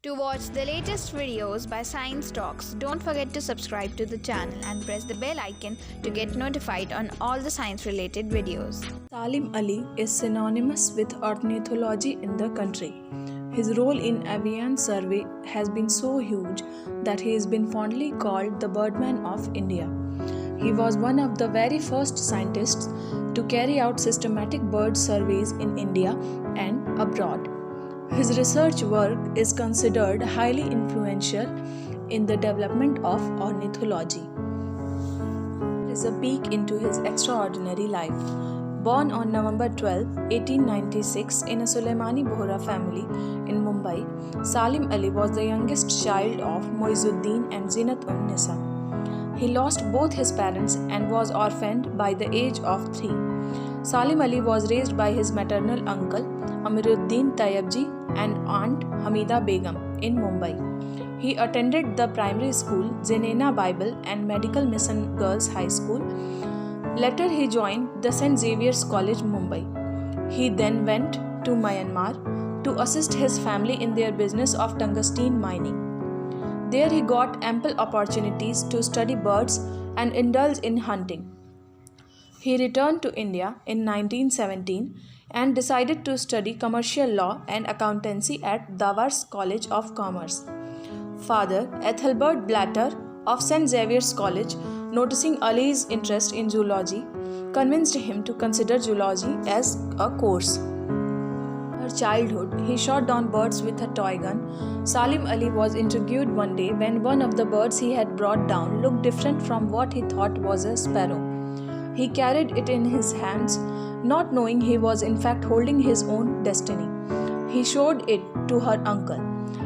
To watch the latest videos by Science Talks, don't forget to subscribe to the channel and press the bell icon to get notified on all the science related videos. Salim Ali is synonymous with ornithology in the country. His role in avian survey has been so huge that he has been fondly called the Birdman of India. He was one of the very first scientists to carry out systematic bird surveys in India and abroad. His research work is considered highly influential in the development of ornithology. There is a peek into his extraordinary life. Born on November 12, 1896 in a Sulaimani Bohra family in Mumbai, Salim Ali was the youngest child of Moizuddin and Zinat-un-Nisa. He lost both his parents and was orphaned by the age of 3. Salim Ali was raised by his maternal uncle Amiruddin Tayyabji and aunt Hamida Begum in Mumbai. He attended the primary school Zenena Bible and Medical Mission Girls High School. Later he joined the St. Xavier's College, Mumbai. He then went to Myanmar to assist his family in their business of tungsten mining. There he got ample opportunities to study birds and indulge in hunting. He returned to India in 1917 and decided to study commercial law and accountancy at Davos College of Commerce. Father Ethelbert Blatter of St. Xavier's College, noticing Ali's interest in zoology, convinced him to consider zoology as a course. In her childhood, he shot down birds with a toy gun. Salim Ali was intrigued one day when one of the birds he had brought down looked different from what he thought was a sparrow. He carried it in his hands, not knowing he was in fact holding his own destiny. He showed it to her uncle.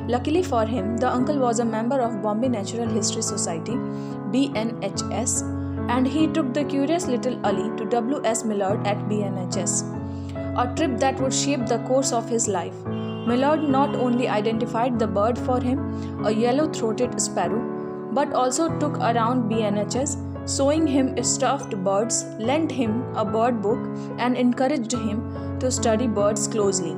Luckily for him, the uncle was a member of Bombay Natural History Society (BNHS), and he took the curious little Ali to W.S. Millard at BNHS, a trip that would shape the course of his life. Millard not only identified the bird for him, a yellow-throated sparrow, but also took around BNHS, showing him stuffed birds, lent him a bird book, and encouraged him to study birds closely.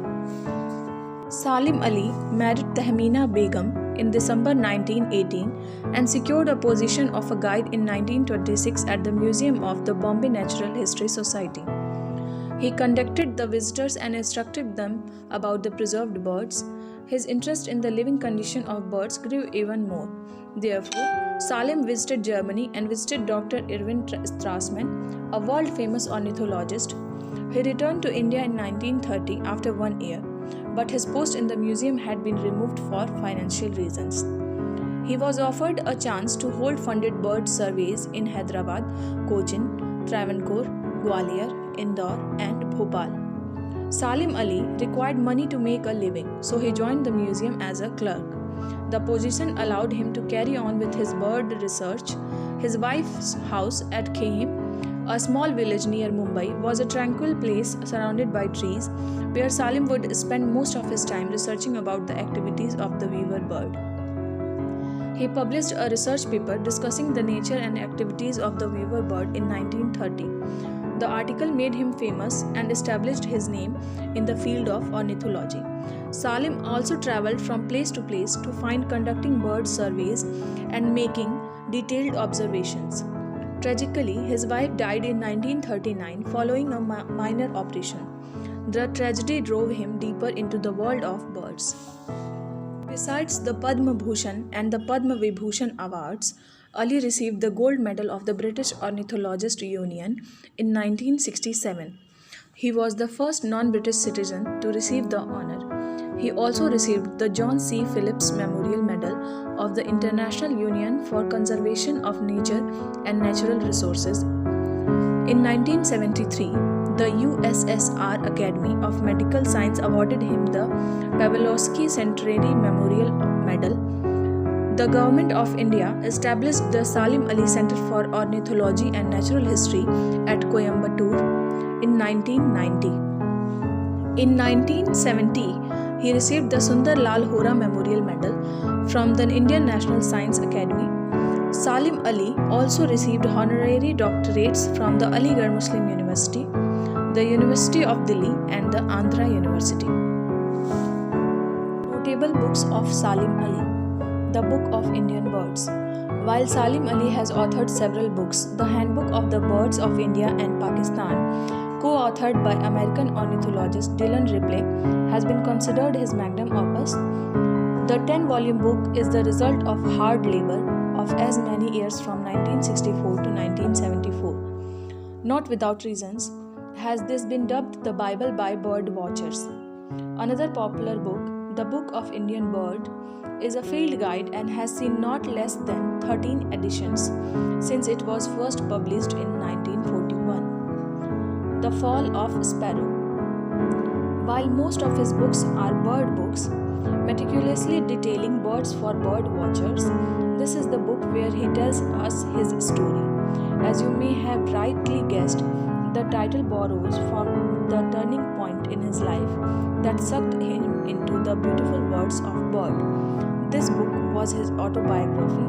Salim Ali married Tahmina Begum in December 1918 and secured a position of a guide in 1926 at the Museum of the Bombay Natural History Society. He conducted the visitors and instructed them about the preserved birds. His interest in the living condition of birds grew even more. Therefore, Salim visited Germany and visited Dr. Erwin Strassmann, a world-famous ornithologist. He returned to India in 1930 after 1 year, but his post in the museum had been removed for financial reasons. He was offered a chance to hold funded bird surveys in Hyderabad, Cochin, Travancore, Gwalior, Indore, and Bhopal. Salim Ali required money to make a living, so he joined the museum as a clerk. The position allowed him to carry on with his bird research. His wife's house at Khehim, a small village near Mumbai, was a tranquil place surrounded by trees, where Salim would spend most of his time researching about the activities of the weaver bird. He published a research paper discussing the nature and activities of the weaver bird in 1930. The article made him famous and established his name in the field of ornithology. Salim also traveled from place to place to find conducting bird surveys and making detailed observations. Tragically, his wife died in 1939 following a minor operation. The tragedy drove him deeper into the world of birds. Besides the Padma Bhushan and the Padma Vibhushan awards, Ali received the gold medal of the British Ornithologist Union in 1967. He was the first non-British citizen to receive the honor. He also received the John C. Phillips Memorial Medal of the International Union for Conservation of Nature and Natural Resources. In 1973, the USSR Academy of Medical Science awarded him the Pavlovsky Centenary Memorial Medal. The Government of India established the Salim Ali Center for Ornithology and Natural History at Coimbatore in 1990. In 1970, he received the Sundar Lal Hora Memorial Medal from the Indian National Science Academy. Salim Ali also received honorary doctorates from the Aligarh Muslim University, the University of Delhi, and the Andhra University. Notable books of Salim Ali. The Book of Indian Birds. While Salim Ali has authored several books, the Handbook of the Birds of India and Pakistan, co-authored by American ornithologist Dillon Ripley, has been considered his magnum opus. The 10-volume book is the result of hard labor of as many years from 1964 to 1974. Not without reasons has this been dubbed the Bible by bird watchers. Another popular book, The Book of Indian Bird, is a field guide and has seen not less than 13 editions since it was first published in 1941. The Fall of Sparrow. While most of his books are bird books, meticulously detailing birds for bird watchers, this is the book where he tells us his story. As you may have rightly guessed, the title borrows from the turning point in his life that sucked him into the beautiful worlds of bird. This book was his autobiography.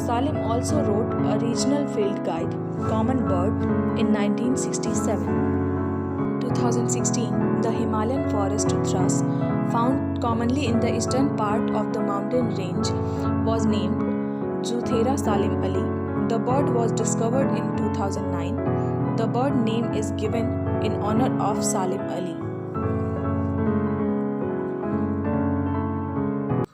Salim also wrote a regional field guide, Common Bird, in 1967. 2016, the Himalayan forest thrush, found commonly in the eastern part of the mountain range, was named Zuthera Salim Ali. The bird was discovered in 2009. The bird name is given in honor of Salim Ali.